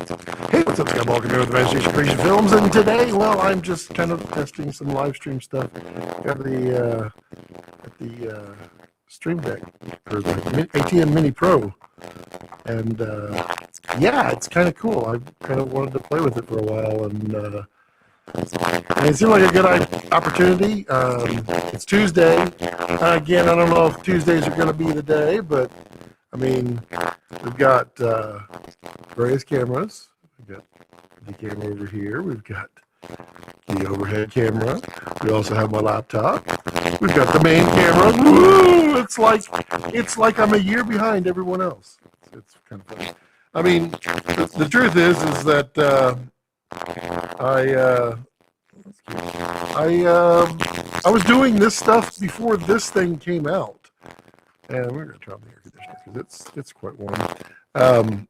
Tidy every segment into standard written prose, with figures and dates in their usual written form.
Hey, what's up, Scott Balkan here with Imagination Creation Films, and today, well, I'm just kind of testing some live stream stuff. Got the Stream Deck for the ATM Mini Pro, and yeah, it's kind of cool. I kind of wanted to play with it for a while, and it seemed like a good opportunity. It's Tuesday. Again, I don't know if Tuesdays are going to be the day, but I mean, we've got various cameras. We've got the camera over here. We've got the overhead camera. We also have my laptop. We've got the main camera. Woo! It's like I'm a year behind everyone else. It's kind of funny. I mean, the truth is that I was doing this stuff before this thing came out, and we're gonna turn on the air conditioner because it's quite warm.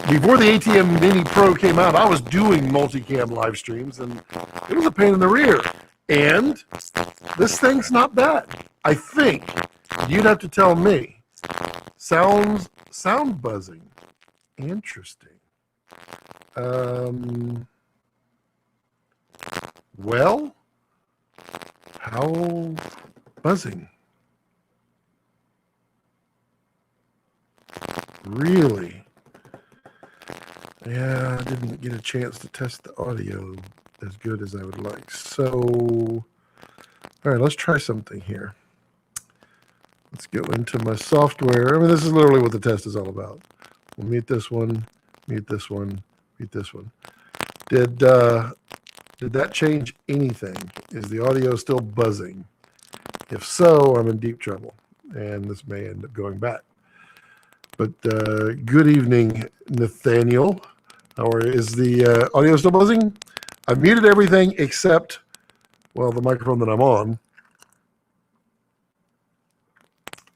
Before the ATM Mini Pro came out, I was doing multicam live streams, and it was a pain in the rear. And this thing's not bad. I think you'd have to tell me. Sound buzzing. Interesting. Well, how buzzing? Really? Yeah, I didn't get a chance to test the audio as good as I would like. So, all right, let's try something here. Let's go into my software. I mean, this is literally what the test is all about. We'll mute this one, mute this one, mute this one. Did that change anything? Is the audio still buzzing? If so, I'm in deep trouble, and this may end up going back. But good evening, Nathaniel. Is the audio still buzzing? I've muted everything except, well, the microphone that I'm on.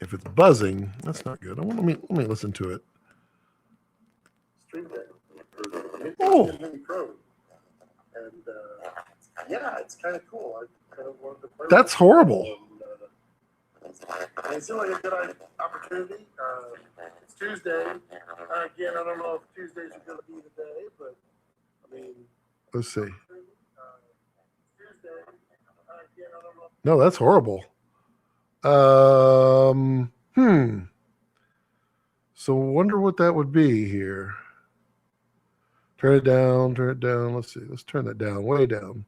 If it's buzzing, that's not good. Let me listen to it. Oh, and yeah, it's kind of cool. I kind of wanted to play. That's horrible. It seemed like a good opportunity. It's Tuesday. Again, I don't know if Tuesdays are going to be the day, but I mean, let's see. No, that's horrible. So wonder what that would be here. Turn it down, turn it down. Let's see. Let's turn that down, way down.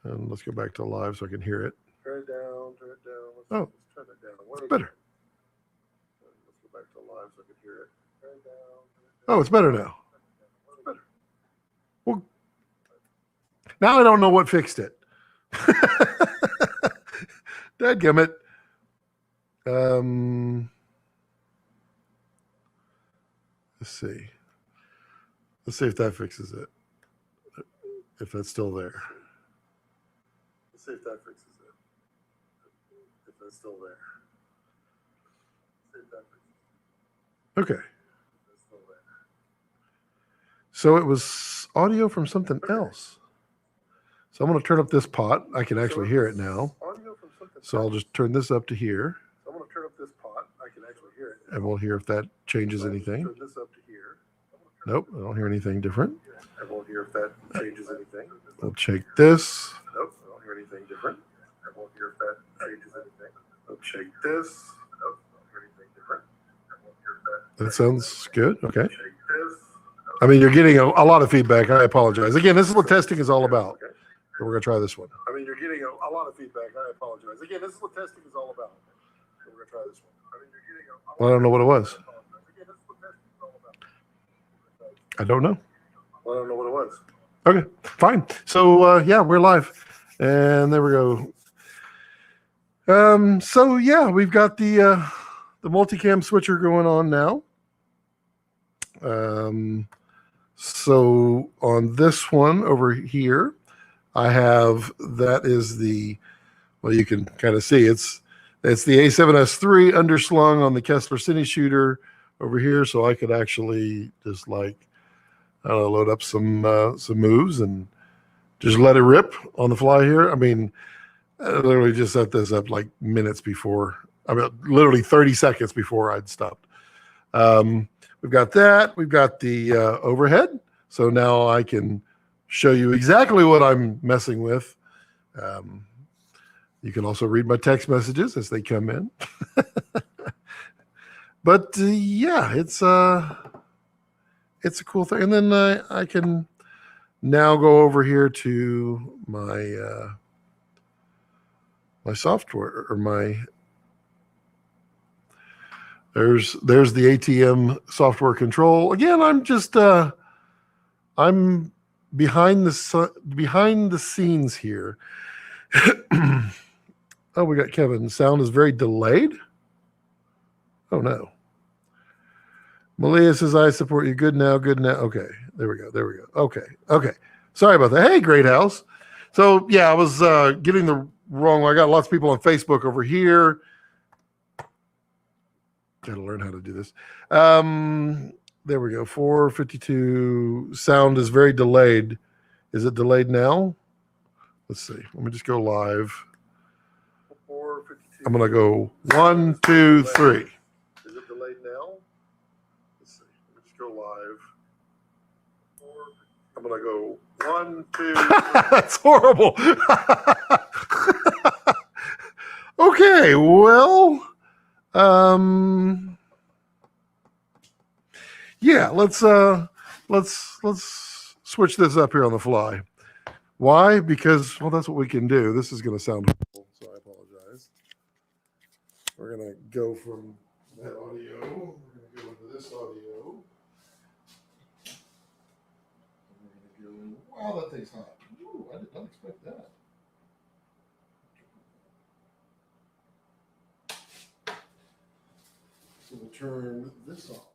And let's go back to live so I can hear it. Turn it down, turn it down. Let's turn it down. It's better. Let's go back to live so I can hear it. Turn it down, turn it down. Oh, it's better now. It's better. Well, now I don't know what fixed it. Dadgummit. Let's see. Let's see if that fixes it. If that's still there. Let's see if that fixes it. If that's still there. Let's see if that fixes it. Okay. That's still there. So it was audio from something else. So I'm going to turn up this pot. I can actually hear it now. So I'll just turn this up to here. So I'm going to turn up this pot. I can actually hear it. And we'll hear if that changes anything. Turn this up to here. Nope, I don't hear anything different. I won't hear if that changes anything. We'll check this. Nope, I don't hear anything different. I won't hear if that changes anything. We'll check this. Nope, I don't hear anything different. I won't hear if that sounds good. Okay. Check this. I mean, you're getting a lot of feedback. I apologize. Again, this is what testing is all about. So we're going to try this one. I mean, you're getting a lot of feedback. I apologize. Again, this is what testing is all about. So we're going to try this one. I mean, you're getting well, I don't know what it was. I don't know. Well, I don't know what it was. Okay, fine. So, yeah, we're live. And there we go. So, yeah, we've got the multicam switcher going on now. So on this one over here, I have, that is the, well, you can kind of see it's the A7S III underslung on the Kessler Cine shooter over here. So I could actually just like, I don't know, load up some moves and just let it rip on the fly here. I mean, I literally just set this up like minutes before, I mean, literally 30 seconds before I'd stopped. We've we've got that. We've got the overhead. So now I can show you exactly what I'm messing with. You can also read my text messages as they come in. But yeah, it's a cool thing. And then I can now go over here to my my software or my there's the ATM software control. Again, I'm just I'm behind the scenes here. Oh, we got Kevin. Sound is very delayed. Oh no. Malia says, I support you. Good now. Good now. Okay. There we go. There we go. Okay. Okay. Sorry about that. Hey, Great House. So yeah, I was getting the wrong one. I got lots of people on Facebook over here. Got to learn how to do this. There we go. 452. Sound is very delayed. Is it delayed now? Let's see. Let me just go live. I'm going to go 1, 2, 3. Is it delayed now? Let's see. Let me just go live. I'm going to go 1, 2, 3. That's horrible. Okay. Well, yeah, let's switch this up here on the fly. Why? Because, well, that's what we can do. This is going to sound horrible, so I apologize. We're going to go from that audio. We're going to go into this audio. Wow, that thing's hot. Ooh, I did not expect that. So we'll turn this off.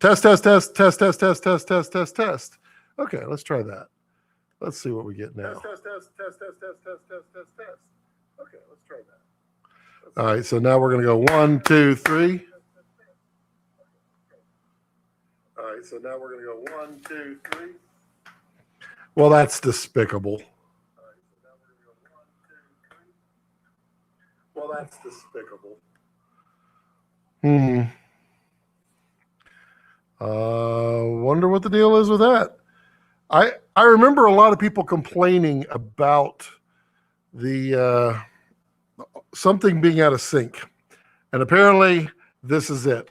Test, test, test, test, test, test, test, test, test, test. Okay, let's try that. Let's see what we get now. Test, test, test, test, test, test, test, test, test. Okay, let's try that. All right, so now we're going to go 1, 2, 3. All right, so now we're going to go 1, 2, 3. Well, that's despicable. All right, so now we're going to go 1, 2, 3. Well, that's despicable. Wonder what the deal is with that. I remember a lot of people complaining about the something being out of sync, and apparently this is it.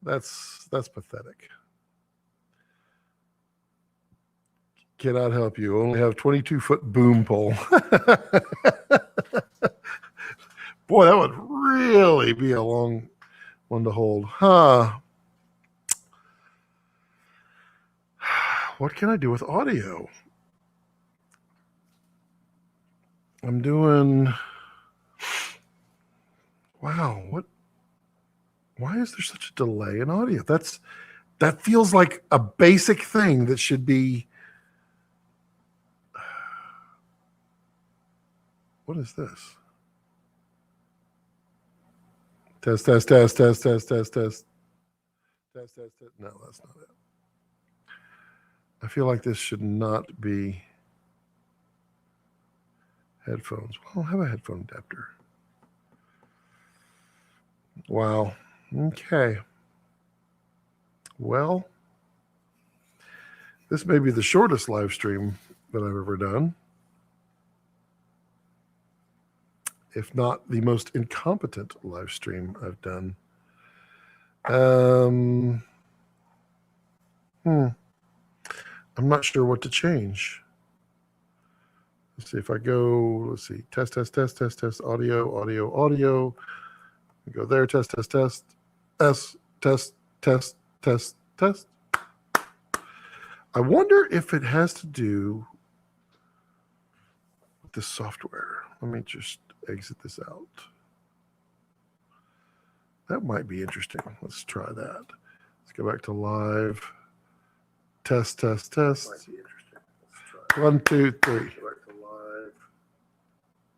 That's pathetic. Cannot help you. Only have 22-foot boom pole. Boy, that would really be a long one to hold, huh? What can I do with audio? I'm doing, wow, what? Why is there such a delay in audio? That feels like a basic thing that should be. What is this? Test, test, test, test, test, test, test. Test, test, test. No, that's not it. I feel like this should not be headphones. Well, I'll have a headphone adapter. Wow. Okay. Well, this may be the shortest live stream that I've ever done, if not the most incompetent live stream I've done. I'm not sure what to change. Let's see if I go, let's see, test, test, test, test, test, audio, audio, audio. We go there, test, test, test, test, test, test, test, test. I wonder if it has to do with the software. Let me just exit this out. That might be interesting. Let's try that. Let's go back to live. Test, test, test. Might be interesting. Let's try 1, 2, 3. Go back to live.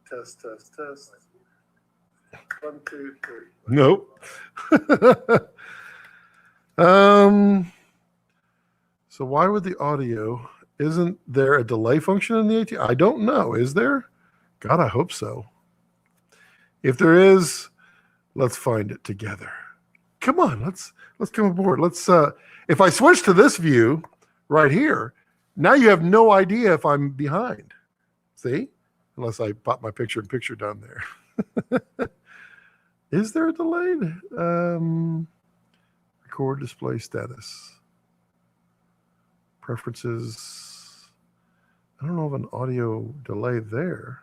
Test, test, test. 1, 2, 3. Nope. So why would the audio Isn't there a delay function in the AT? I don't know. Is there? God, I hope so. If there is, let's find it together. Come on, let's come aboard. Let's if I switch to this view right here, now you have no idea if I'm behind. See? Unless I pop my picture in picture down there. Is there a delay? Record display status. Preferences. I don't know of an audio delay there.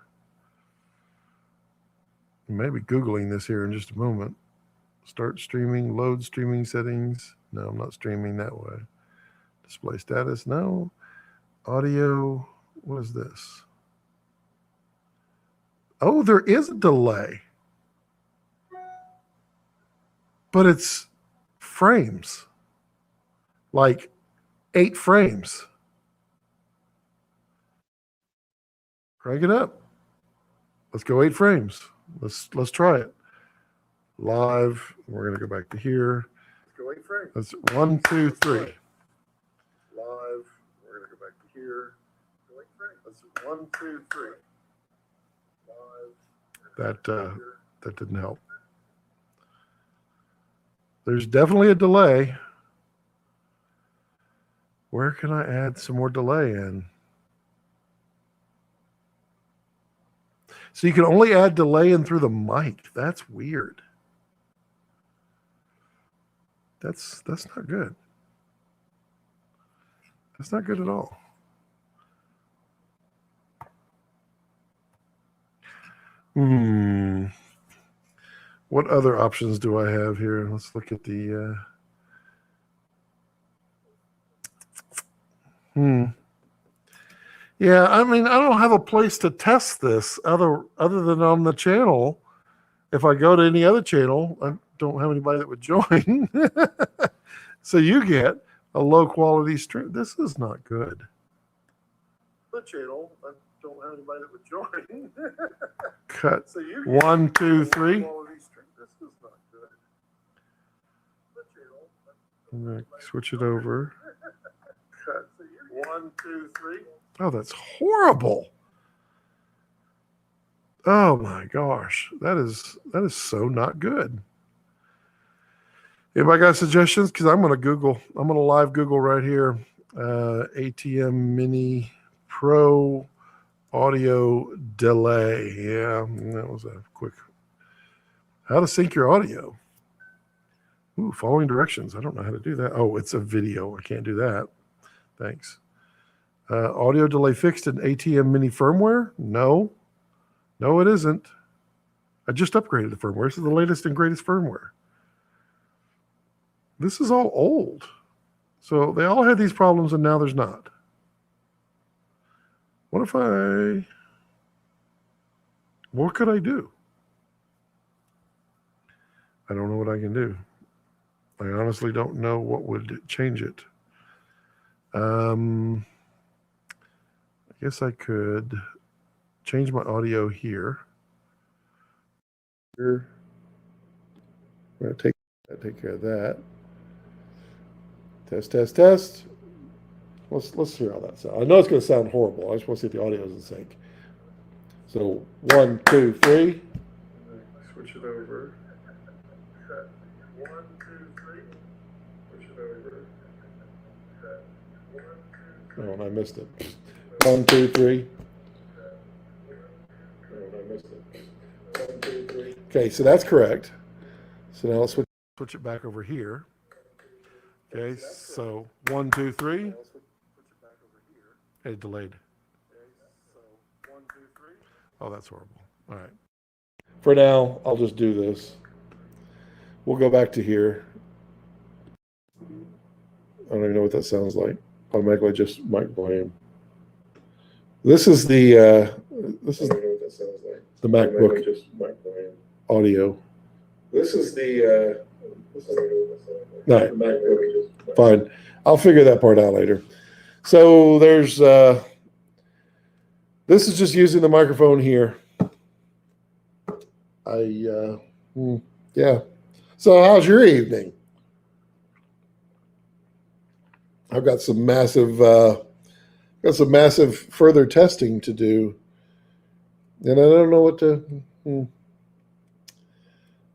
Maybe Googling this here in just a moment. Start streaming, load streaming settings. No, I'm not streaming that way. Display status, no. Audio, what is this? Oh, there is a delay. But it's frames. Like 8 frames. Crank it up. Let's go 8 frames. Let's try it. Live. We're going to go back to here. Let's go 8 frames. That's 1, 2, 3. Live. We're going to go back to here. Go 8 frames. That's 1, 2, 3. Live. That didn't help. There's definitely a delay. Where can I add some more delay in? So you can only add delay in through the mic. That's weird. That's not good. That's not good at all. What other options do I have here? Let's look at the Yeah, I mean, I don't have a place to test this other than on the channel. If I go to any other channel, I don't have anybody that would join. So you get a low quality stream. This is not good. The channel, I don't have anybody that would join. Cut. So you get 1, 2, 3. This is not good. The channel, I'm going to switch it over. Cut. 1, 2, 3. Oh, that's horrible. Oh my gosh. That is so not good. Anybody got suggestions? Because I'm going to live Google right here. ATM Mini Pro audio delay. Yeah, that was a quick. How to sync your audio. Ooh, following directions. I don't know how to do that. Oh, it's a video. I can't do that. Thanks. Audio delay fixed in ATM Mini firmware? No. No, it isn't. I just upgraded the firmware. This is the latest and greatest firmware. This is all old. So they all had these problems and now there's not. What could I do? I don't know what I can do. I honestly don't know what would change it. I guess I could change my audio here. I'm going to take care of that. Test. Let's hear how that sounds. I know it's going to sound horrible. I just want to see if the audio is in sync. So 1, 2, 3. Switch it over. 1, 2, 3. Switch it over. 1, 2, 3. Oh, and I missed it. 1, 2, 3. Oh, and I missed it. 1, 2, 3. Okay, so that's correct. So now let's switch it back over here. Okay, so 1, 2, 3. It delayed. Oh, that's horrible. All right. For now, I'll just do this. We'll go back to here. I don't even know what that sounds like. Automatically just mic volume. This is the the MacBook audio. This is the all right. Fine. I'll figure that part out later. So there's this is just using the microphone here. Yeah. So how's your evening? I've got some massive got some massive further testing to do, and I don't know what to.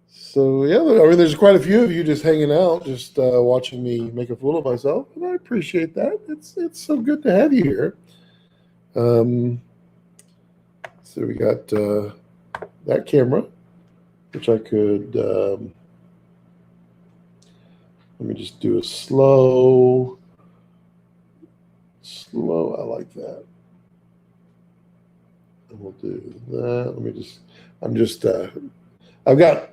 So yeah, I mean, there's quite a few of you just hanging out, just watching me make a fool of myself, and I appreciate that. It's so good to have you here. So we got that camera, which I could. Let me just do a slow. I like that. And we'll do that. Let me just. I'm just. I've got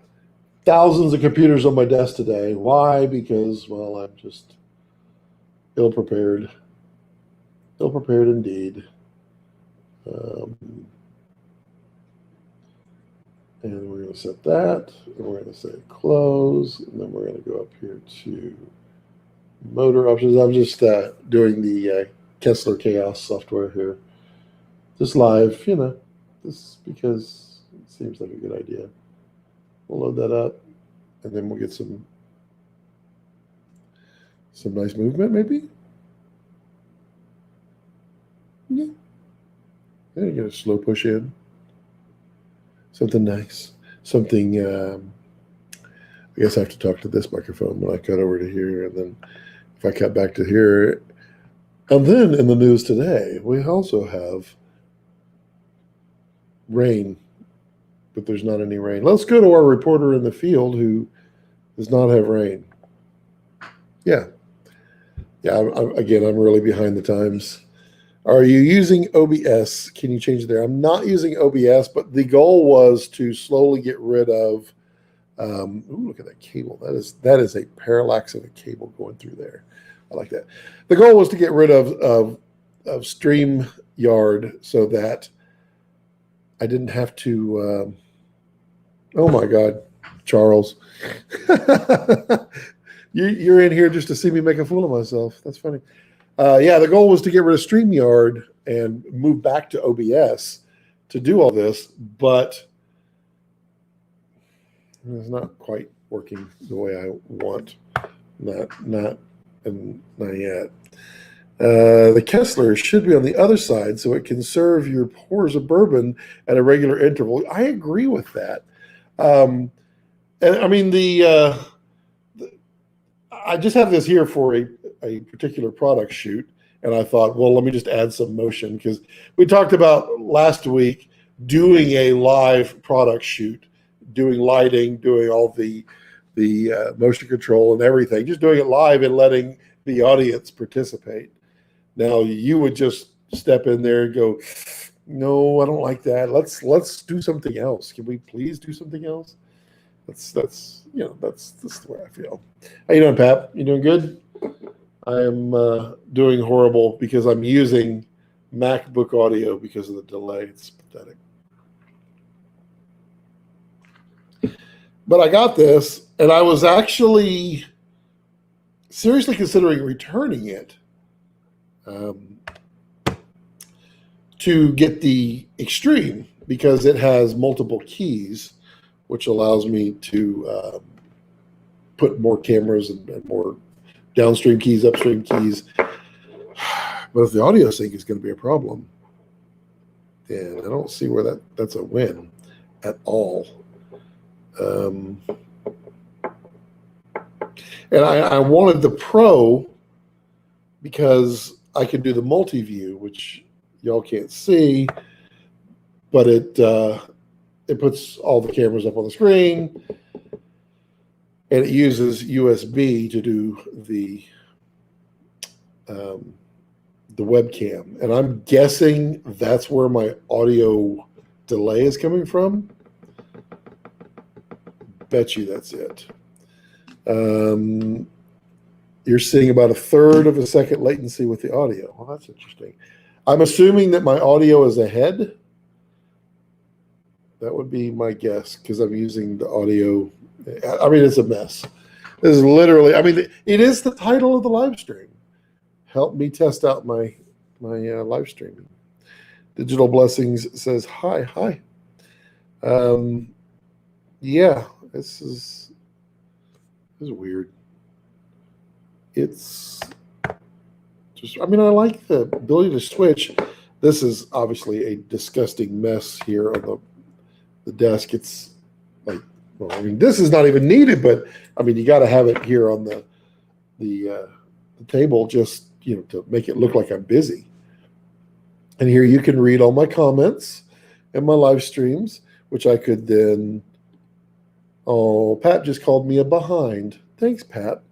thousands of computers on my desk today. Why? Because, well, I'm just ill prepared. Ill prepared indeed. And we're going to set that. And we're going to say close. And then we're going to go up here to motor options. I'm just doing the Kessler Chaos software here. Just live, just because it seems like a good idea. We'll load that up. And then we'll get some nice movement, maybe. Yeah. And you get a slow push in. Something nice. Something, I guess I have to talk to this microphone when I cut over to here. And then if I cut back to here. And then in the news today, we also have rain, but there's not any rain. Let's go to our reporter in the field who does not have rain. Yeah. Again, I'm really behind the times. Are you using OBS? Can you change it there? I'm not using OBS, but the goal was to slowly get rid of. Look at that cable. That is a parallax of a cable going through there. I like that. The goal was to get rid of StreamYard so that I didn't have to. Oh my God, Charles. You're in here just to see me make a fool of myself. That's funny. Yeah, the goal was to get rid of StreamYard and move back to OBS to do all this, but it's not quite working the way I want. Not yet. The Kessler should be on the other side so it can serve your pours of bourbon at a regular interval. I agree with that. And I mean, I just have this here for a particular product shoot, and I thought, well, let me just add some motion, because we talked about last week doing a live product shoot, doing lighting, doing all the motion control and everything, just doing it live and letting the audience participate. Now you would just step in there and go, no, I don't like that. Let's do something else. Can we please do something else? That's the way I feel. How you doing, Pap? You doing good? I am doing horrible because I'm using MacBook Audio because of the delay. It's pathetic. But I got this, and I was actually seriously considering returning it to get the Extreme because it has multiple keys, which allows me to put more cameras and more downstream keys, upstream keys. But if the audio sync is going to be a problem, then I don't see where that's a win at all. And I wanted the Pro because I can do the multi-view, which y'all can't see, but it puts all the cameras up on the screen, and it uses USB to do the webcam. And I'm guessing that's where my audio delay is coming from. Bet you that's it. You're seeing about 1/3 of a second latency with the audio. Well, that's interesting. I'm assuming that my audio is ahead. That would be my guess because I'm using the audio. I mean, it's a mess. This is literally, I mean, it is the title of the live stream. Help me test out my live streaming. Digital Blessings says, hi. Yeah, this is weird. It's I mean, I like the ability to switch. This is obviously a disgusting mess here on the desk. It's like, well, I mean, this is not even needed, but I mean, you got to have it here on the table just, you know, to make it look like I'm busy. And here you can read all my comments and my live streams, which I could then. Oh, Pat just called me a behind. Thanks, Pat.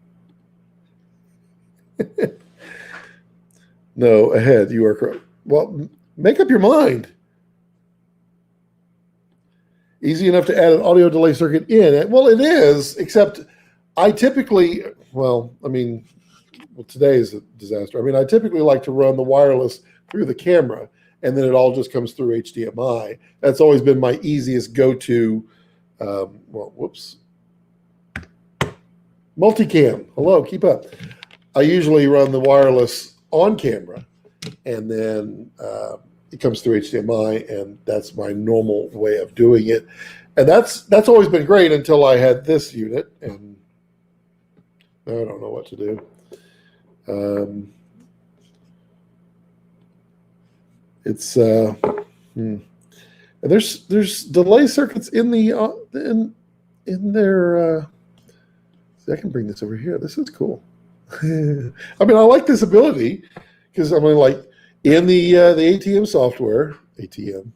No, ahead. You are correct. Well, make up your mind. Easy enough to add an audio delay circuit in. Well, it is, except I typically, well, I mean, well, today is a disaster. I mean, I typically like to run the wireless through the camera, and then it all just comes through HDMI. That's always been my easiest go-to. Well, whoops. Multicam. Hello, keep up. I usually run the wireless on camera, and then it comes through HDMI, and that's my normal way of doing it. And that's always been great until I had this unit, and now I don't know what to do. It's and there's delay circuits in the in their. See, I can bring this over here. This is cool. I mean, I like this ability because I mean, like in the ATM software, ATM.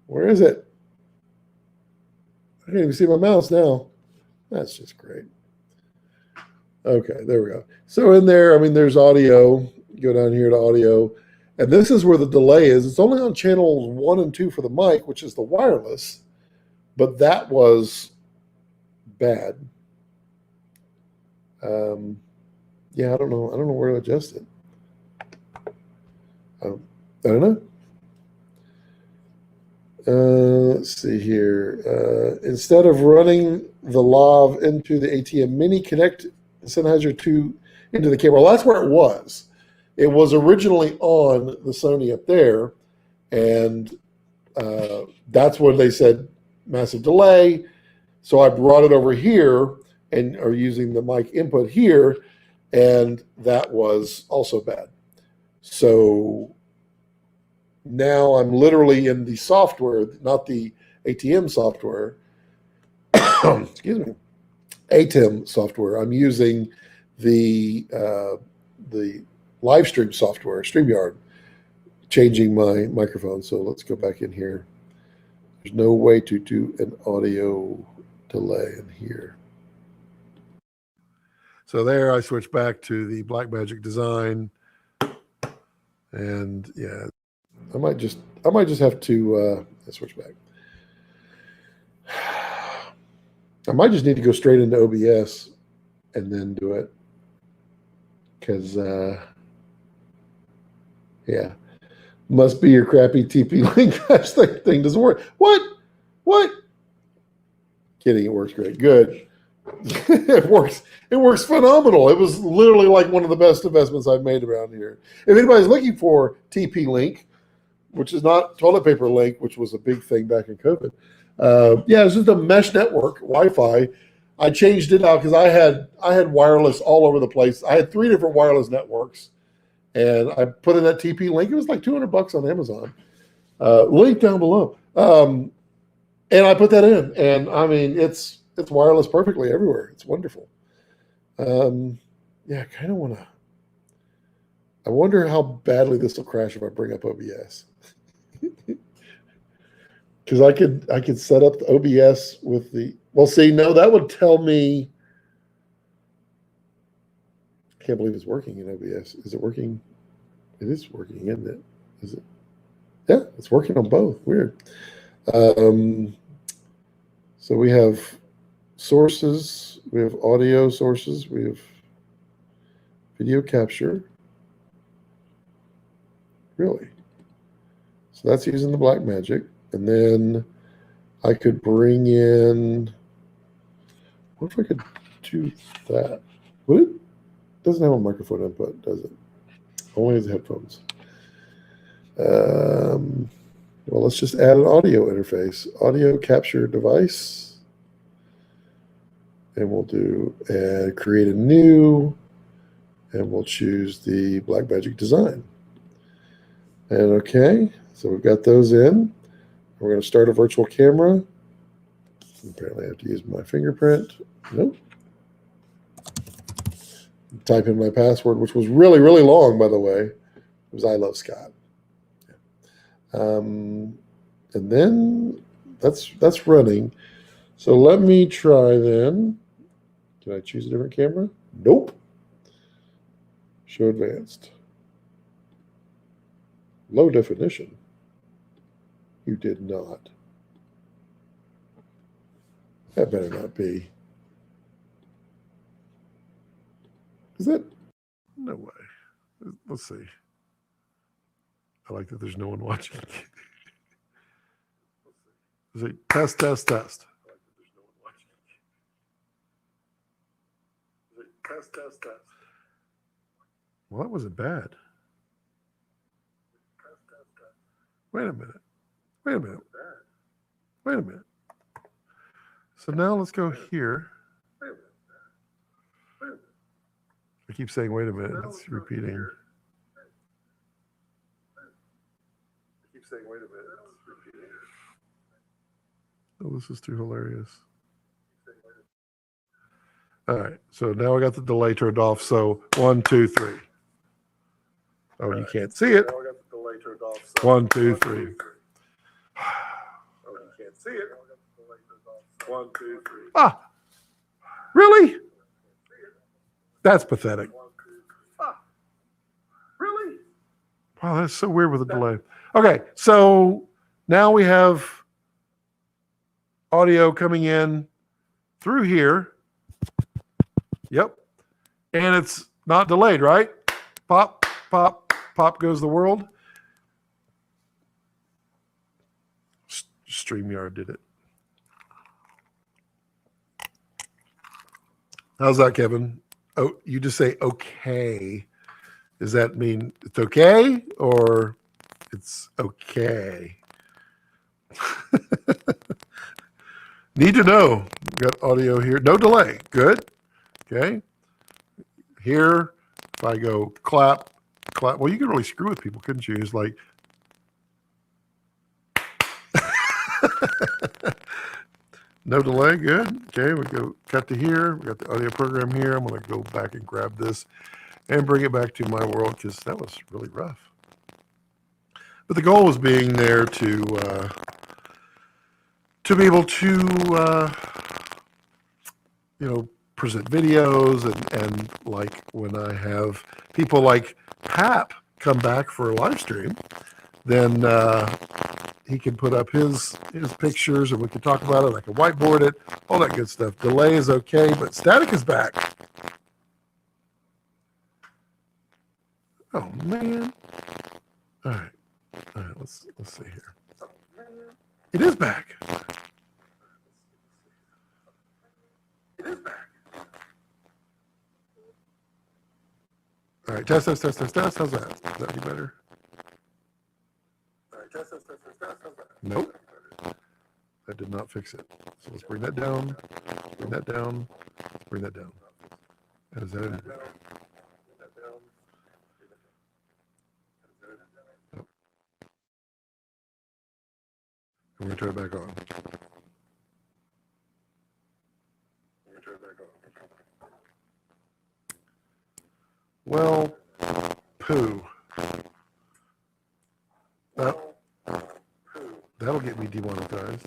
Where is it? I can't even see my mouse now. That's just great. Okay, there we go. So in there, I mean, there's audio. You go down here to audio. And this is where the delay is. It's only on channels 1 and 2 for the mic, which is the wireless. But that was bad. Yeah, I don't know. I don't know where to adjust it. I don't know. Let's see here. Instead of running the lav into the ATM Mini, connect the Sennheiser 2 into the camera. Well, that's where it was. It was originally on the Sony up there, and that's when they said massive delay. So I brought it over here and are using the mic input here, and that was also bad. So now I'm literally in the software, not the ATM software. Excuse me, ATEM software. I'm using the live stream software, StreamYard, changing my microphone. So let's go back in here. There's no way to do an audio delay in here. So there I switch back to the Blackmagic design. And yeah, I might just have to switch back. I might just need to go straight into OBS and then do it. Because yeah, must be your crappy TP link. Gosh, that thing doesn't work. What? Kidding, it works great. Good. It works phenomenal. It was literally like one of the best investments I've made around here. If anybody's looking for TP link, which is not toilet paper link, which was a big thing back in COVID. Yeah, it's just a mesh network, Wi-Fi. I changed it out because I had wireless all over the place. I had 3 different wireless networks, and I put in that TP link. It was like $200 on Amazon. Link down below. And I put that in, and I mean it's wireless perfectly everywhere. It's wonderful. Yeah, I kind of want to. I wonder how badly this will crash if I bring up OBS. Because I could set up the OBS with the. Well, see, no, that would tell me. I can't believe it's working in OBS. Is it working? It is working, isn't it? Is it? Yeah, it's working on both. Weird. So we have sources, we have audio sources, we have video capture. Really? So that's using the Blackmagic. And then I could bring in, what if I could do that? Would it? Doesn't have a microphone input, does it? Only has headphones. Well, let's just add an audio interface. Audio capture device. And we'll do create a new And we'll choose the Blackmagic design. And okay, so we've got those in. We're going to start a virtual camera. Apparently I have to use my fingerprint. Nope. Type in my password, which was really, really long, by the way. It was I love Scott. And then that's running. So let me try then. Can I choose a different camera? Nope. Show advanced. Low definition. You did not. That better not be. Is that? No way. Let's see. I like that there's no one watching. Is it test, test, test? I like that there's no one watching. Is it test, test, test? Well, that wasn't bad. Wait a minute. Wait a minute. Wait a minute. So now let's go here. I keep saying, wait a minute. It's repeating. I keep saying, wait a minute. It's repeating. Oh, this is too hilarious. All right. So now I got the delay turned off. So 1, 2, 3. Oh, you can't see it. 1, 2, 3. Oh, you can't see it. 1, 2, 3. Ah, really? That's pathetic. Ah, really? Wow, that's so weird with the delay. Okay, so now we have audio coming in through here. Yep. And it's not delayed, right? Pop, pop, pop goes the world. StreamYard did it. How's that, Kevin? Oh, you just say okay. Does that mean it's okay or it's okay? Need to know. We've got audio here. No delay. Good. Okay. Here, if I go clap, clap. Well, you can really screw with people, couldn't you? It's like, no delay, good. Okay, we go cut to here. We got the audio program here. I'm going to go back and grab this and bring it back to my world because that was really rough. But the goal was being there to be able to, present videos and like when I have people like Pap come back for a live stream, then he can put up his pictures and we can talk about it. I can whiteboard it, all that good stuff. Delay is okay, but static is back. Oh man! All right, let's see here. It is back. It is back. All right, test. How's that? Is that any better? All right, test. How's that? Nope. That did not fix it. So let's bring that down, bring that down, bring that down. And is that any better? Nope. And we're going to turn it back on. Well, poo. That'll get me demonetized.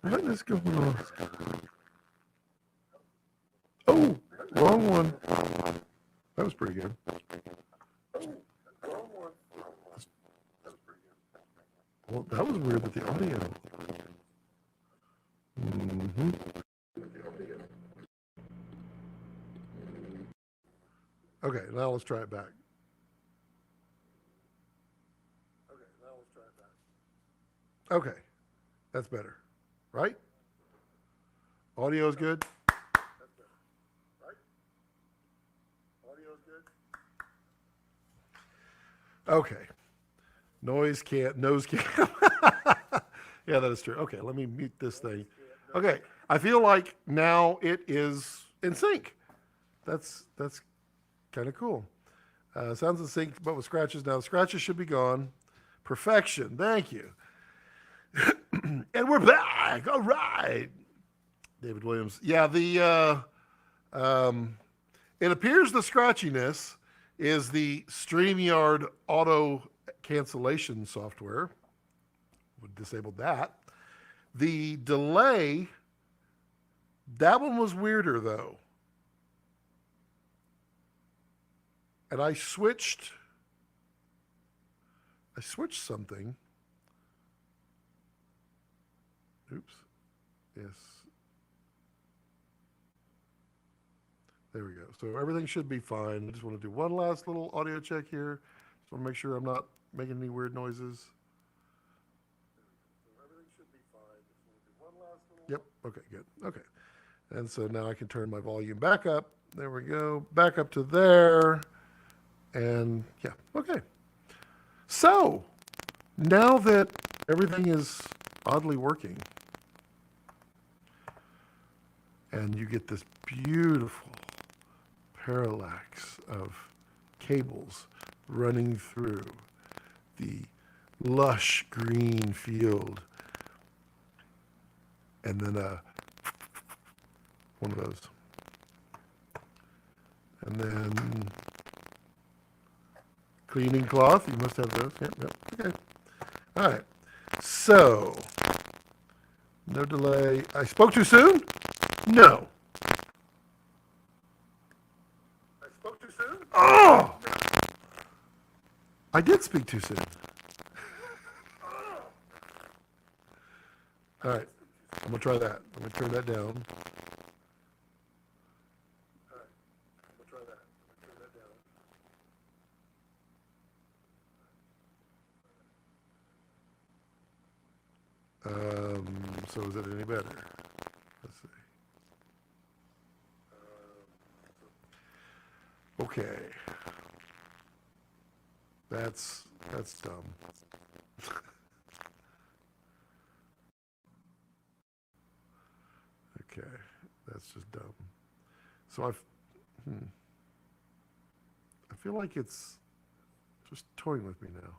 What is going on? Oh, wrong one. That was pretty good. Well, that was weird with the audio. Mm-hmm. Okay, now let's try it back. Okay, that's better, right? Audio is good. That's better, right? Audio is good. Okay, nose can't. Yeah, that is true. Okay, let me mute this thing. Okay, I feel like now it is in sync. That's kind of cool. Sounds in sync, but with scratches now. Scratches should be gone. Perfection. Thank you. And we're back. All right. David Williams. Yeah, it appears the scratchiness is the StreamYard auto cancellation software. We disabled that. The delay, that one was weirder though. And I switched something. Oops. Yes. There we go. So everything should be fine. I just want to do one last little audio check here. Just want to make sure I'm not making any weird noises. So everything should be fine. Just want to do one last little. Yep. Okay, good. Okay. And so now I can turn my volume back up. There we go. Back up to there. And yeah, okay. So now that everything is oddly working, and you get this beautiful parallax of cables running through the lush green field, and then one of those, and then cleaning cloth. You must have those. Yep. Okay. All right. So, no delay. I spoke too soon? No. I spoke too soon? Oh! I did speak too soon. All right. I'm going to try that. I'm going to turn that down. So is it any better? Let's see. Okay. That's dumb. Okay, that's just dumb. So I feel like it's just toying with me now.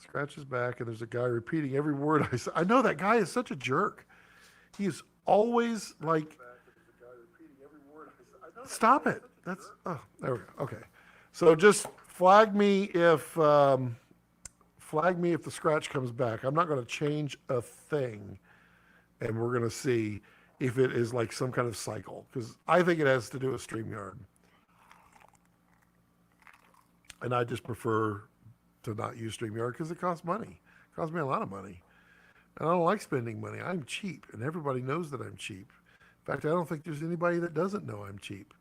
Scratches back, and there's a guy repeating every word I say. I know that guy is such a jerk. He is always like, stop it. That's, oh, there we go. Okay. So just flag me if the scratch comes back. I'm not going to change a thing, and we're going to see if it is like some kind of cycle, because I think it has to do with StreamYard. And I just prefer to not use StreamYard because it costs money. It costs me a lot of money. And I don't like spending money. I'm cheap, and everybody knows that I'm cheap. In fact, I don't think there's anybody that doesn't know I'm cheap.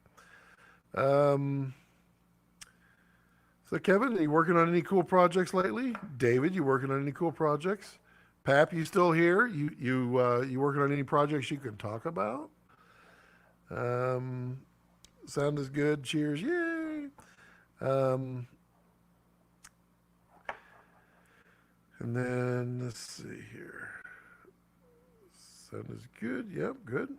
So Kevin, are you working on any cool projects lately? David, you working on any cool projects? Pap, you still here? You working on any projects you can talk about? Sound is good. Cheers. Yay. And then let's see here. Sound is good. Yep, good.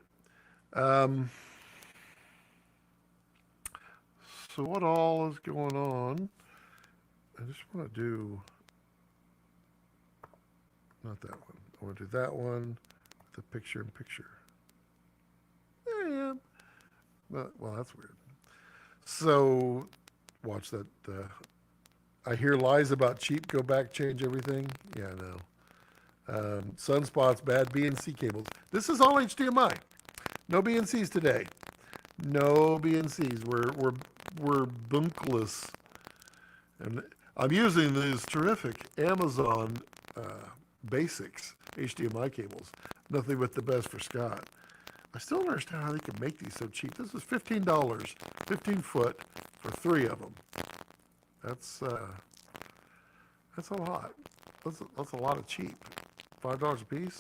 So what all is going on? I just want to do, not that one. I want to do that one, the picture in picture. There I am. Well, that's weird. So watch that. I hear lies about cheap. Go back, change everything. Yeah, no. Sunspots, bad BNC cables. This is all HDMI. No BNCs today. No BNCs. We're bunkless. And I'm using these terrific Amazon Basics HDMI cables. Nothing but the best for Scott. I still don't understand how they can make these so cheap. This is $15, 15 foot for 3 of them. That's a lot. That's a lot of cheap. $5 a piece.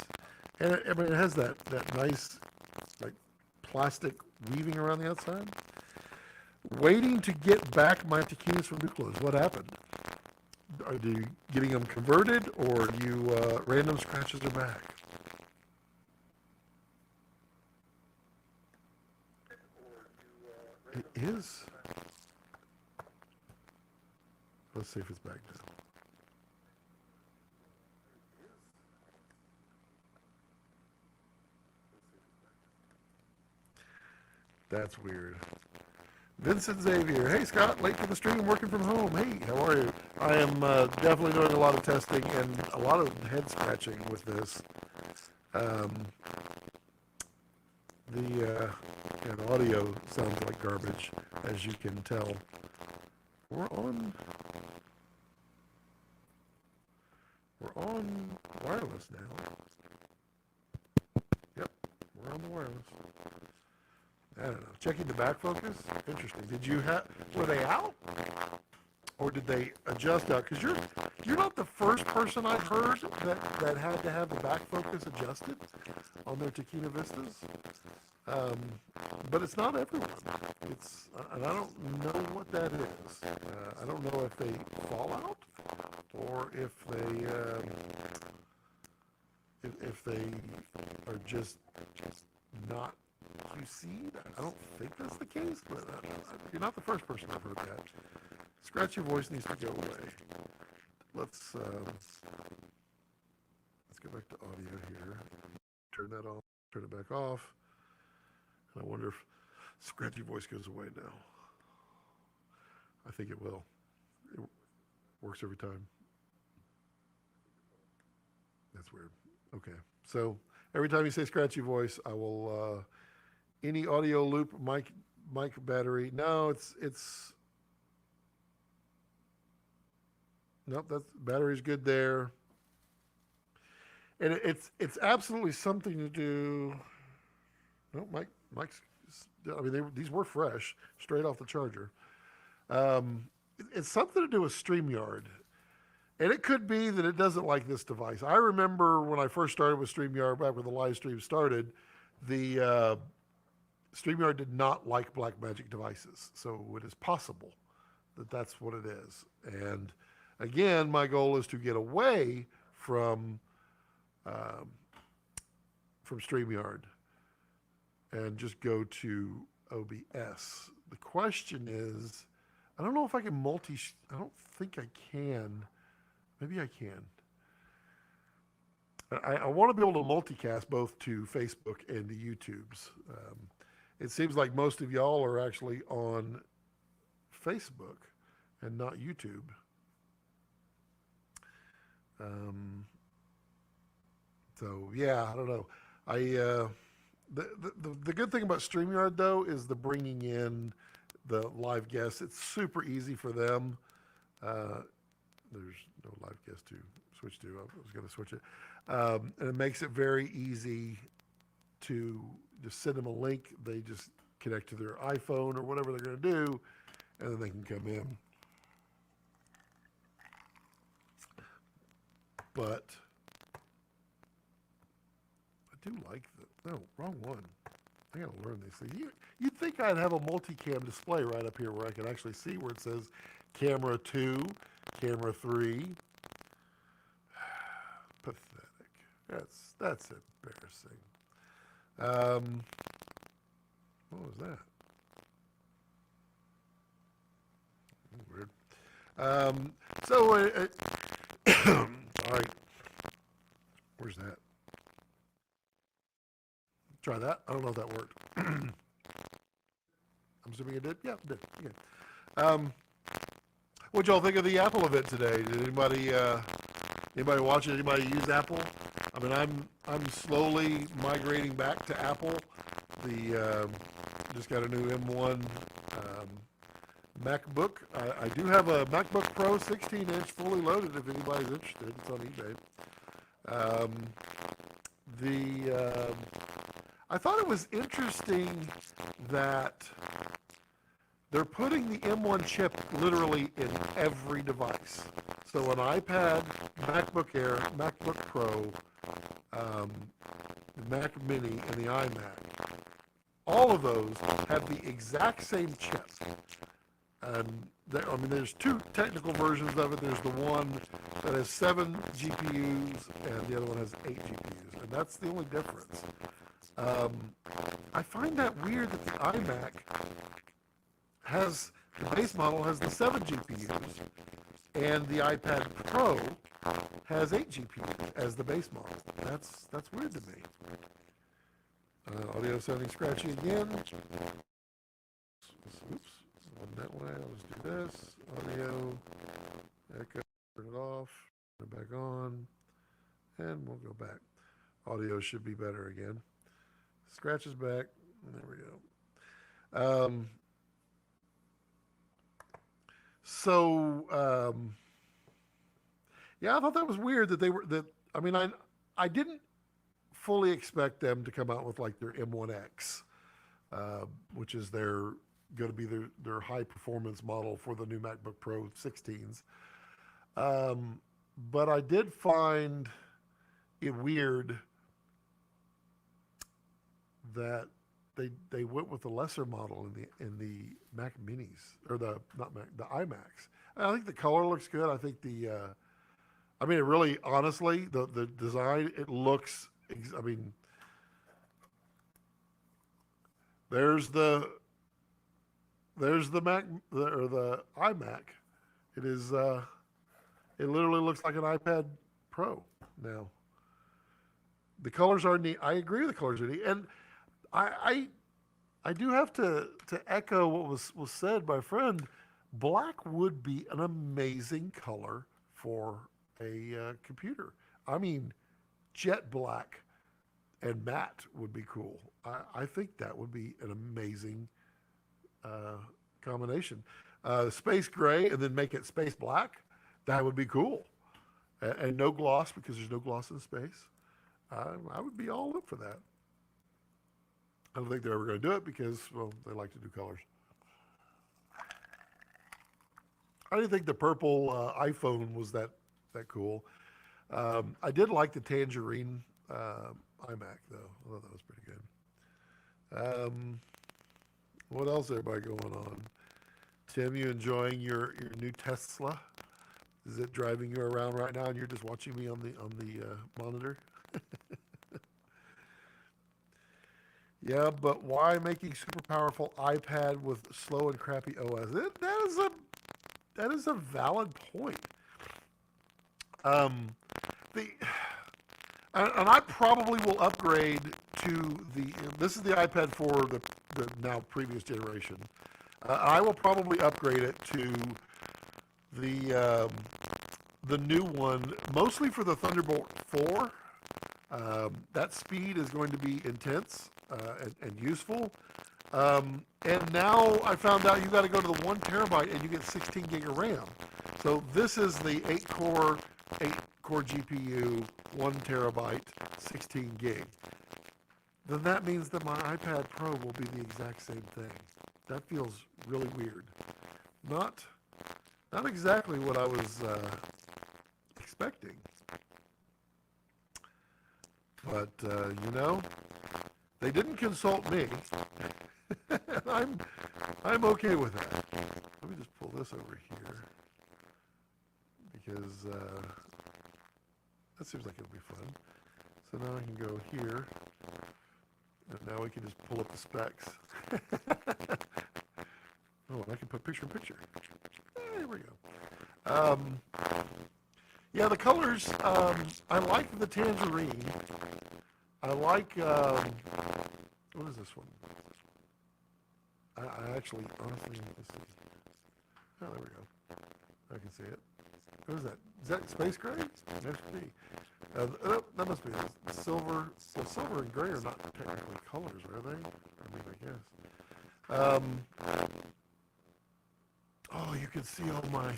And it has that nice like plastic weaving around the outside. Waiting to get back my taquitos from New Clothes. What happened? are you getting them converted, or are you random scratches are back? It is. Let's see if it's back now. That's weird. Vincent Xavier. Hey, Scott. Late for the stream. Working from home. Hey, how are you? I am definitely doing a lot of testing and a lot of head scratching with this. The audio sounds like garbage, as you can tell. We're on wireless now. Yep, we're on the wireless. I don't know. Checking the back focus? Interesting. Were they out? Or did they adjust out? Because you're not the first person I've heard that had to have the back focus adjusted on their Taquina Vistas. But it's not everyone. And I don't know what that is. I don't know if they fall out or if they are just not QC'd. I don't think that's the case, but you're not the first person I've heard that. Scratchy voice needs to go away. Let's go back to audio here. Turn that on. Turn it back off. And I wonder if scratchy voice goes away now. I think it will. It works every time. That's weird. Okay. So every time you say scratchy voice, I will any audio loop mic battery. No, it's nope, that battery's good there. And it's absolutely something to do. No, Mike's. I mean, these were fresh, straight off the charger. It's something to do with StreamYard, and it could be that it doesn't like this device. I remember when I first started with StreamYard, back when the live stream started, the StreamYard did not like Blackmagic devices, so it is possible that that's what it is. And again, my goal is to get away from StreamYard and just go to OBS. The question is, I don't know if I can I don't think I can. Maybe I can. I want to be able to multicast both to Facebook and to YouTube's. It seems like most of y'all are actually on Facebook and not YouTube. So yeah, I don't know. The good thing about StreamYard though is the bringing in the live guests. It's super easy for them. There's no live guest to switch to. I was going to switch it, and it makes it very easy to just send them a link. They just connect to their iPhone or whatever they're going to do, and then they can come in. But I do like no, wrong one. I gotta learn these things. You'd think I'd have a multicam display right up here where I can actually see where it says camera 2, camera 3. Pathetic. That's embarrassing. What was that? Weird. All right. Where's that? Try that. I don't know if that worked. I'm assuming it did. Yeah, it did. Okay. What'd y'all think of the Apple event today? Did anybody watch it? Anybody use Apple? I mean, I'm slowly migrating back to Apple. Just got a new M1 MacBook. I do have a MacBook Pro 16-inch fully loaded. If anybody's interested, it's on eBay. I thought it was interesting that they're putting the M1 chip literally in every device. So an iPad, MacBook Air, MacBook Pro, the Mac Mini, and the iMac. All of those have the exact same chip. And I mean, there's two technical versions of it. There's the one that has 7 GPUs, and the other one has 8 GPUs, and that's the only difference. I find that weird that the iMac has, the base model has the 7 GPUs, and the iPad Pro has 8 GPUs as the base model. That's weird to me. Audio sounding scratchy again. Oops, one that way. Let's do this. Audio, echo, turn it off, turn it back on, and we'll go back. Audio should be better again. Scratch is back. There we go. Yeah, I thought that was weird that they were I mean, I didn't fully expect them to come out with like their M1X, which is going to be their high performance model for the new MacBook Pro 16s. But I did find it weird that they went with the lesser model in the Mac Minis, or the iMacs. I think the color looks good. I think I mean, it really, honestly, the design, it looks, I mean, there's the Mac, or the iMac. It is, it literally looks like an iPad Pro now. The colors are neat. I agree the colors are neat. And I do have to echo what was said by a friend. Black would be an amazing color for a computer. I mean, jet black and matte would be cool. I think that would be an amazing combination. Space gray and then make it space black. That would be cool. And no gloss, because there's no gloss in space. I would be all up for that. I don't think they're ever going to do it because, well, they like to do colors. I didn't think the purple iPhone was that cool. I did like the tangerine iMac, though. I thought that was pretty good. What else is everybody going on? Tim, you enjoying your new Tesla? Is it driving you around right now and you're just watching me on the monitor? Yeah, but why making super powerful iPad with slow and crappy OS? That is a valid point. And I probably will upgrade to this is the iPad for the now previous generation. I will probably upgrade it to the new one, mostly for the Thunderbolt 4. That speed is going to be intense and useful. And now I found out you got to go to the 1 terabyte and you get 16 gig of RAM. So this is the 8 core GPU, 1 terabyte, 16 gig. Then that means that my iPad Pro will be the exact same thing. That feels really weird. Not exactly what I was expecting. But, you know, they didn't consult me. I'm okay with that. Let me just pull this over here, because that seems like it'll be fun. So now I can go here, and now we can just pull up the specs. Oh, and I can put picture-in-picture. There we go. Yeah, the colors, I like the tangerine. I like, what is this one? I actually, honestly, let's see. Oh, there we go. I can see it. What is that? Is that space gray? Must be. That must be silver. So silver and gray are not technically colors, are they? I mean, I guess. Oh, you can see all my,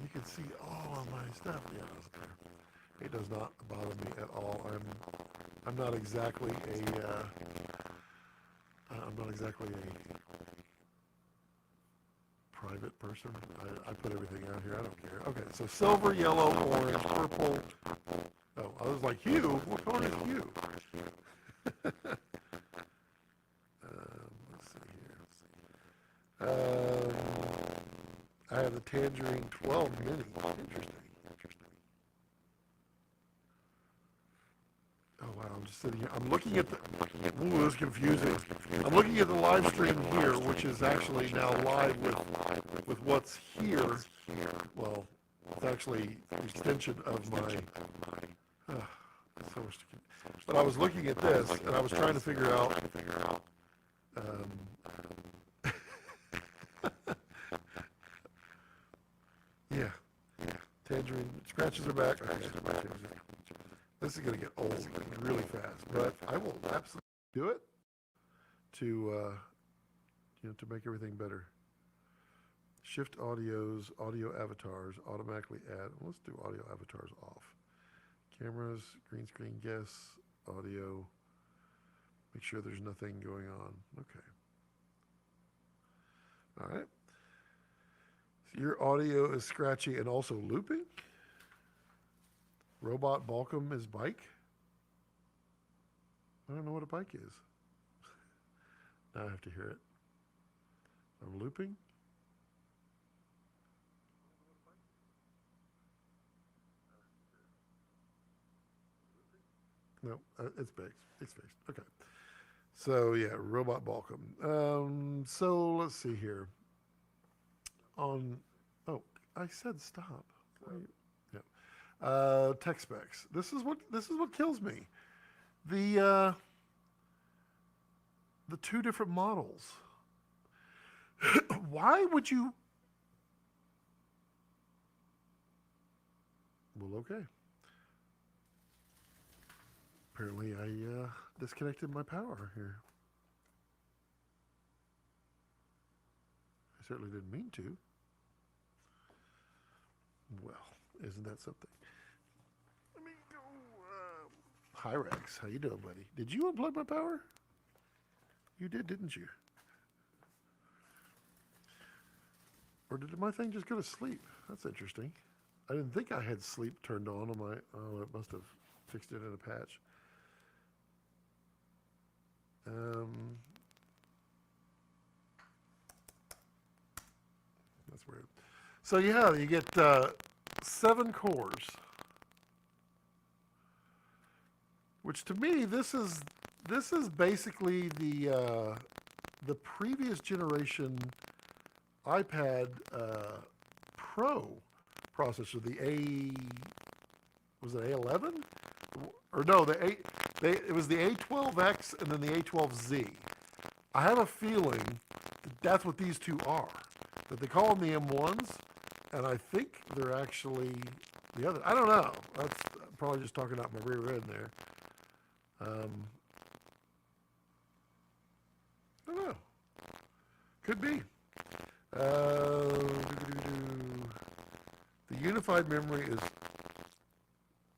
you can see all of my stuff. Yeah, it does not bother me at all. I'm not exactly a private person. I put everything out here. I don't care. Okay, so silver, yellow, orange, purple. Oh, I was like, hue? What color is hue? Let's see here. have the Tangerine 12 Mini. Interesting. Oh wow, I'm just sitting here. I'm looking at the, ooh, this is confusing. I'm looking at the live stream here, which is actually now live with what's here. Well, it's actually an extension of my, so much to, but I was looking at this and I was trying to figure out, yeah, Tangerine, scratches are back. Okay. This is going to get old really fast, but I will absolutely do it to, to make everything better. Shift audios, audio avatars, automatically add. Let's do audio avatars off. Cameras, green screen, guess, audio. Make sure there's nothing going on. Okay. All right. So your audio is scratchy and also looping. Robot Balcom is bike. I don't know what a bike is. Now I have to hear it. I'm looping. No, it's fixed. It's fixed. Okay. So yeah, Robot Balcom. So let's see here. Oh, I said stop. Yeah. Tech specs. This is what kills me. The two different models. Why would you? Well, okay. Apparently I disconnected my power here. I certainly didn't mean to. Well, isn't that something? Let me go. Hi Rex, how you doing, buddy? Did you unplug my power? You did, didn't you? Or did my thing just go to sleep? That's interesting. I didn't think I had sleep turned on my, oh, it must have fixed it in a patch. That's weird. So yeah, you get 7 cores, which to me this is basically the previous generation iPad Pro processor, was it A11? Or no, it was the A12X and then the A12Z. I have a feeling that's what these two are. That they call them the M1s, and I think they're actually the other. I don't know. That's probably just talking out my rear end there. I don't know. Could be. The unified memory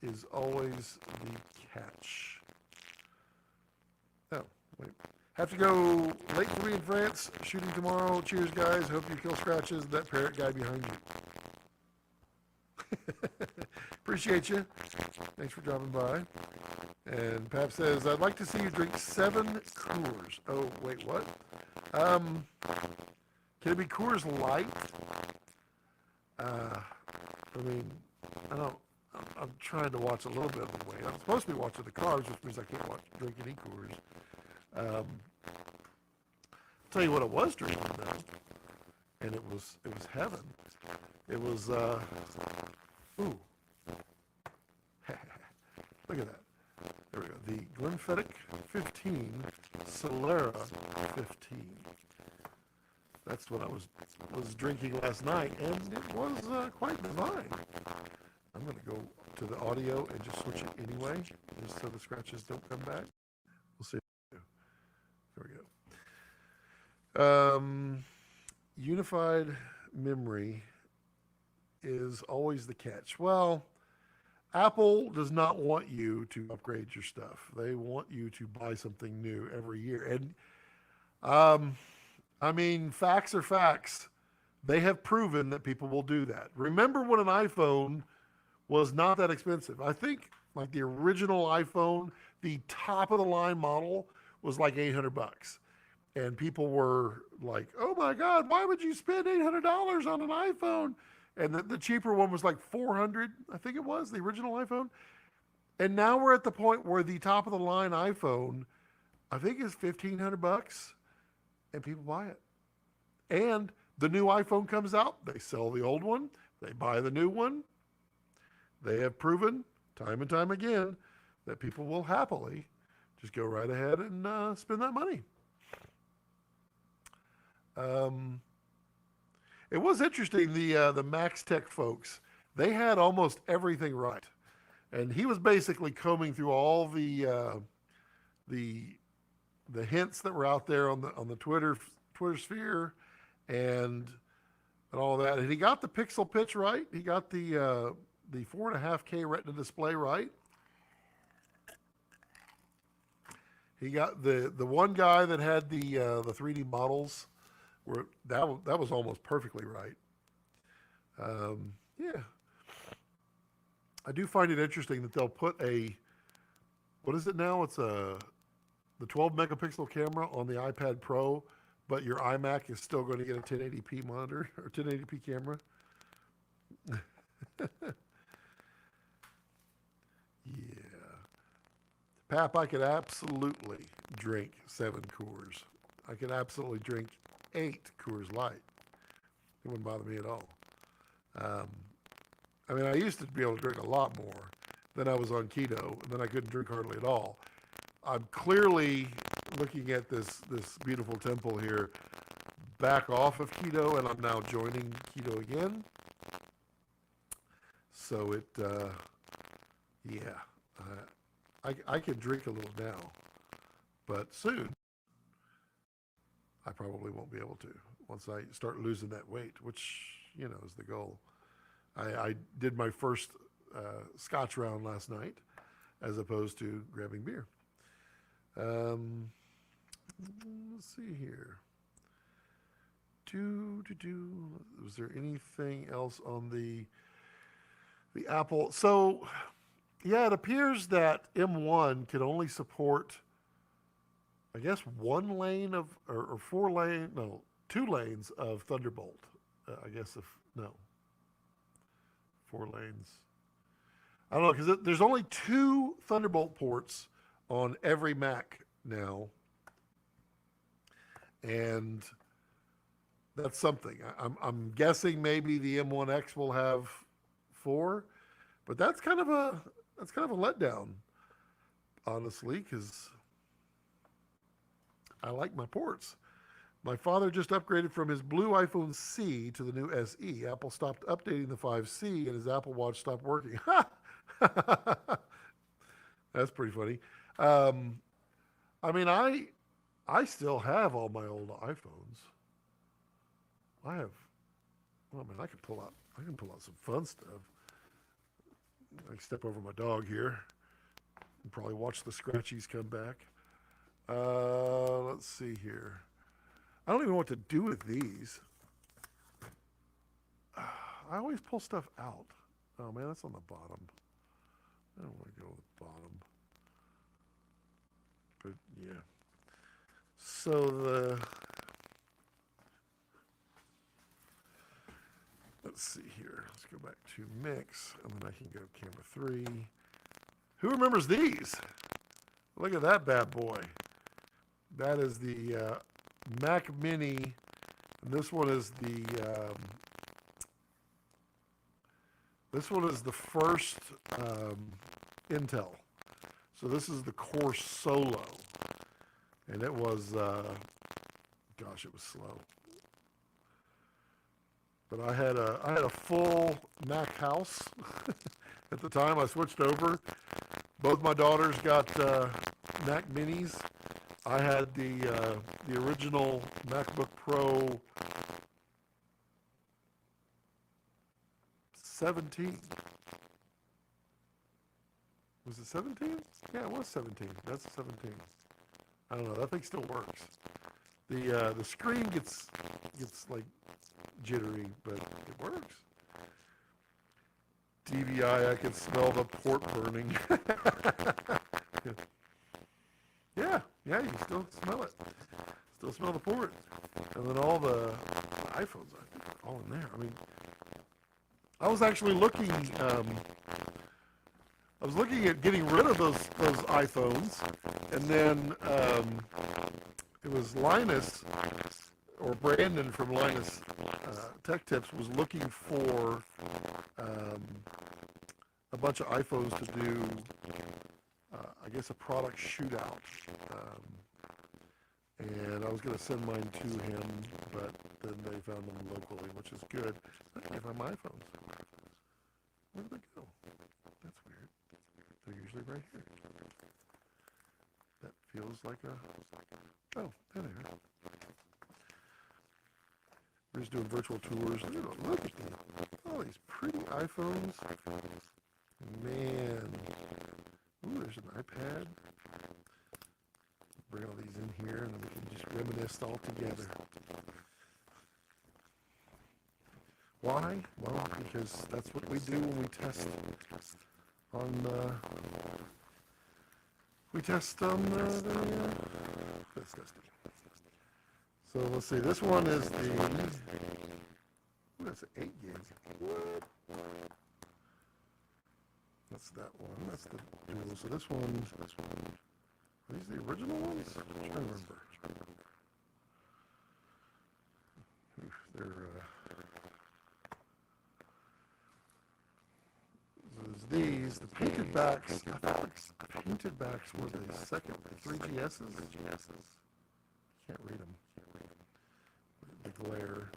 is always the catch. Oh, wait. Have to go late for me in France. Shooting tomorrow. Cheers, guys. Hope you kill scratches. That parrot guy behind you. Appreciate you. Thanks for dropping by. And Pap says, I'd like to see you drink 7 Coors. Oh, wait, what? Can it be Coors Light? I mean, I'm trying to watch a little bit of the weight. I'm supposed to be watching the carbs, which means I can't drink any Coors. I'll tell you what it was drinking though, and it was heaven. It was ooh, look at that. There we go. The Glenfiddich 15, Solera 15. That's what I was drinking last night, and it was quite divine. I'm going to go to the audio and just switch it anyway, just so the scratches don't come back. We'll see. There we go. Unified memory is always the catch. Well, Apple does not want you to upgrade your stuff. They want you to buy something new every year. And I mean, facts are facts. They have proven that people will do that. Remember when an iPhone was not that expensive? I think like the original iPhone, the top of the line model was like $800. and people were like, "Oh my God, why would you spend $800 on an iPhone?" And the cheaper one was like 400, I think it was the original iPhone. And now we're at the point where the top of the line iPhone, I think, is $1,500, and people buy it. And the new iPhone comes out, they sell the old one, they buy the new one. They have proven time and time again that people will happily just go right ahead and spend that money. Um, it was interesting. The Max Tech folks, they had almost everything right, and he was basically combing through all the the hints that were out there on the Twitter sphere, and all that. And he got the pixel pitch right. He got the 4.5K Retina display right. He got the one guy that had the 3D models where that was almost perfectly right. Yeah, I do find it interesting that they'll put what is it now? It's the 12 megapixel camera on the iPad Pro, but your iMac is still going to get a 1080p monitor or 1080p camera. Yeah. Pap, I could absolutely drink 7 Coors. I could absolutely drink 8 Coors Light. It wouldn't bother me at all. Um, I mean, I used to be able to drink a lot more. Then I was on keto, and then I couldn't drink hardly at all. I'm clearly looking at this beautiful temple here, back off of keto, and I'm now joining keto again. So yeah, I can drink a little now, but soon I probably won't be able to once I start losing that weight, which is the goal. I did my first Scotch round last night, as opposed to grabbing beer. Let's see here. Was there anything else on the Apple? So, yeah, it appears that M1 can only support, I guess, 1 lane of or 2 lanes of Thunderbolt. I guess no, 4 lanes. I don't know, because there's only 2 Thunderbolt ports on every Mac now, and that's something. I'm guessing maybe the M1X will have 4, but that's kind of a letdown, honestly, because I like my ports. My father just upgraded from his blue iPhone C to the new SE. Apple stopped updating the 5C, and his Apple Watch stopped working. That's pretty funny. I mean, I still have all my old iPhones. I have. Well, I mean, I can pull out some fun stuff. I can step over my dog here and probably watch the scratchies come back. Let's see here. I don't even know what to do with these. I always pull stuff out. Oh man, that's on the bottom. I don't want to go to the bottom. But yeah. So let's see here. Let's go back to mix, and then I can go camera 3. Who remembers these? Look at that bad boy. That is the Mac Mini, and this one is the first Intel. So this is the Core Solo, and it was, gosh, it was slow. But I had a full Mac house at the time. I switched over. Both my daughters got Mac Minis. I had the original MacBook Pro 17. Was it 17? Yeah, it was 17. That's 17. I don't know. That thing still works. The screen gets like jittery, but it works. DVI, I can smell the port burning. Yeah, you can still smell it. Still smell the port. And then all the iPhones, I think, are all in there. I mean, I was actually looking. I was looking at getting rid of those iPhones, and then it was Linus or Brandon from Linus Tech Tips was looking for a bunch of iPhones to do, I guess, a product shootout. And I was going to send mine to him, but then they found them locally, which is good. I can't find my iPhones. Where did they go? That's weird. They're usually right here. That feels like a... Oh, there they are. We're just doing virtual tours. Look at all these pretty iPhones. Man. Ooh, there's an iPad. Bring all these in here, and then we can just reminisce all together. Why? Well, because that's what we do when we test on the So let's see. This one is the. Ooh, that's an 8 gig. What? That's that one. That's the dual. So this one. Are these the original ones? I'm trying to remember. They're, these, the painted backs, I thought the painted backs were the second 3GSs. Can't read them. The glare.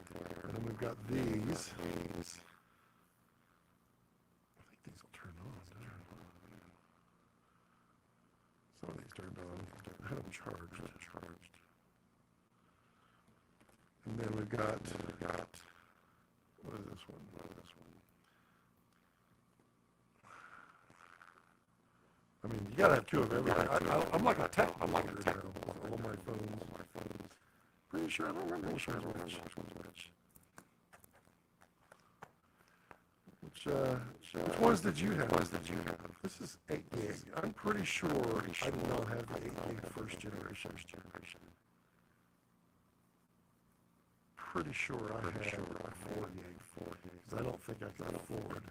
And then we've got these. I think these will turn on. Some of these turned on. I had them charged. And then we've got what is this one? I mean, you gotta have two of everything. I'm like a tech. I'm like a tech. All my phones. Pretty sure I don't remember which one's which. Which ones did you have? This is 8 gig. I'm pretty sure I do not have the 8 gig first generation. Pretty sure I have 4 gig. Because I don't think I can afford.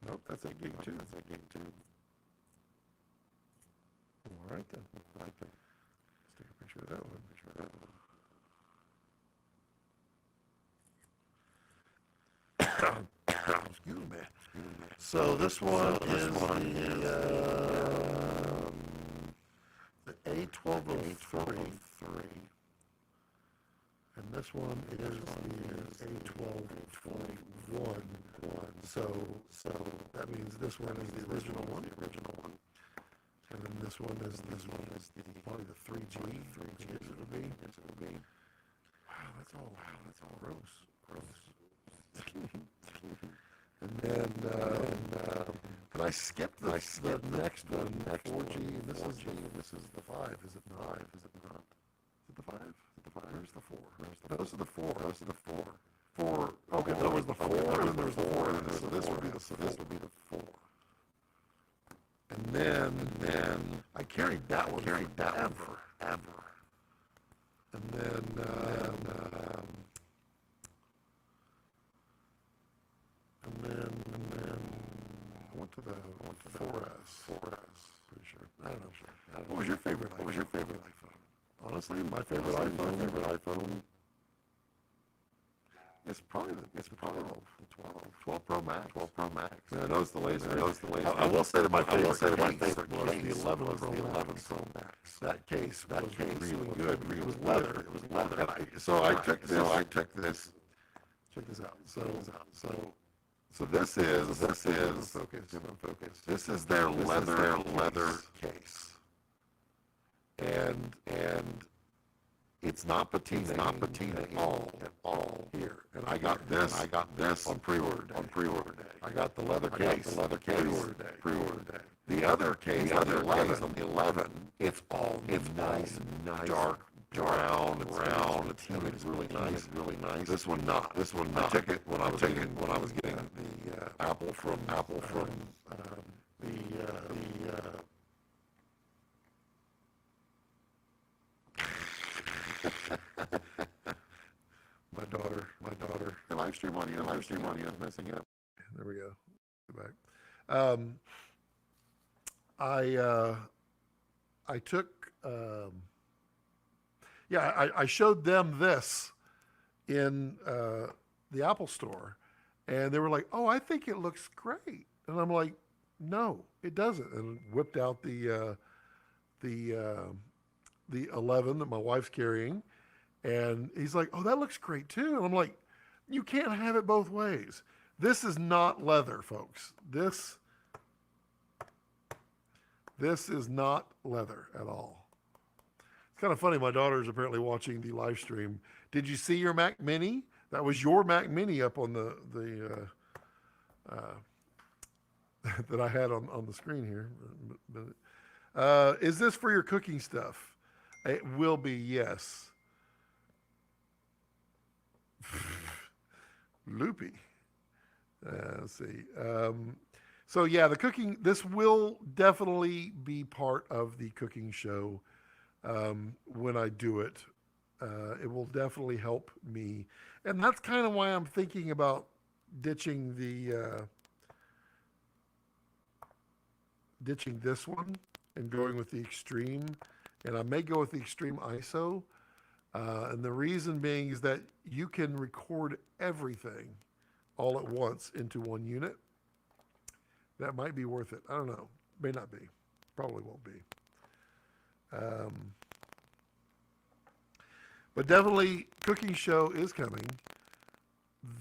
Nope, that's 8 gig too. All right then. Let's take a picture of that one. Excuse me. So this one is the A1203, and this one is the A1221. So that means this one is the original one. And then this one is probably the 3G. It would be. Wow, that's all gross. And then I skipped the next one, 4G, and this is the 5, is it not? Is it the 5? Where's the 4? Those are the 4. 4. Okay, there was the 4, and then there was the 4, and so this would be the 4. And then I carried that one forever. And then I went to the 4S. Pretty sure. I don't know. What was your favorite iPhone? Honestly, my favorite iPhone. It's probably the 12 Pro Max. And I know it's the laser. I will say that my favorite was the 11 Pro Max. That case was really good. It was leather. So I took this. Check this out. So this is focus. This is their leather case. And it's not patina at all here. And I got this on pre-order day. I got the leather case pre-order day. The other case on the 11, it's nice, dark brown, patina is really nice. This one not. I took it when I was getting the Apple from My daughter. The live stream audio is messing up. There we go. Go back. I took, I showed them this in the Apple Store, and they were like, "Oh, I think it looks great," and I'm like, "No, it doesn't," and whipped out the 11 that my wife's carrying, and he's like, "Oh, that looks great too," and I'm like, "You can't have it both ways. This is not leather, folks. This is not leather at all." It's kind of funny. My daughter's apparently watching the live stream. Did you see your Mac Mini? That was your Mac Mini up on the that I had on the screen here. Is this for your cooking stuff? It will be, yes. Loopy. Let's see. So yeah, the cooking, this will definitely be part of the cooking show when I do it. It will definitely help me. And that's kind of why I'm thinking about ditching this one and going with the Extreme. And I may go with the Extreme ISO. And the reason being is that you can record everything all at once into one unit. That might be worth it. I don't know. May not be. Probably won't be. But definitely, cooking show is coming.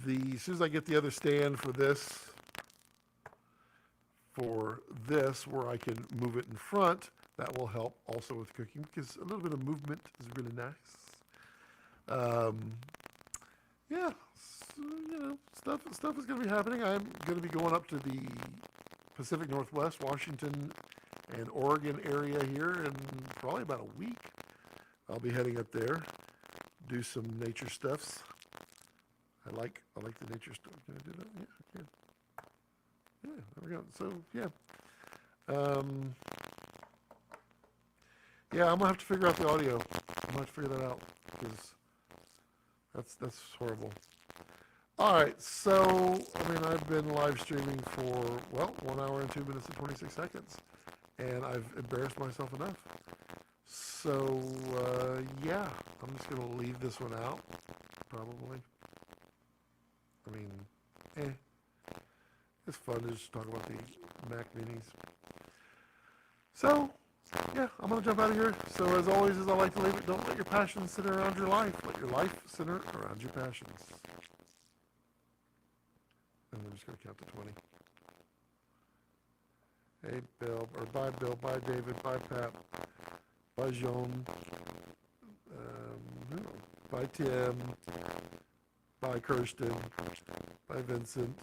As soon as I get the other stand for this, where I can move it in front, that will help also with cooking, because a little bit of movement is really nice. Yeah, so, stuff is going to be happening. I'm going to be going up to the Pacific Northwest, Washington, and Oregon area here in probably about a week. I'll be heading up there, do some nature stuffs. I like the nature stuff. Can I do that? Yeah, I can. Yeah, there we go. So yeah, I'm gonna have to figure out the audio. I'm gonna have to figure that out because that's horrible. All right, so I've been live streaming for 1 hour and 2 minutes and 26 seconds, and I've embarrassed myself enough. So yeah, I'm just gonna leave this one out, probably. It's fun to just talk about the Mac Minis. So yeah, I'm gonna jump out of here. So as always, as I like to leave it, don't let your passions center around your life. Let your life center around your passions. And I'm just gonna count to 20. Hey Bill, or bye Bill, bye David, bye Pat, bye Jean, bye Tim, bye Kirsten, bye Vincent,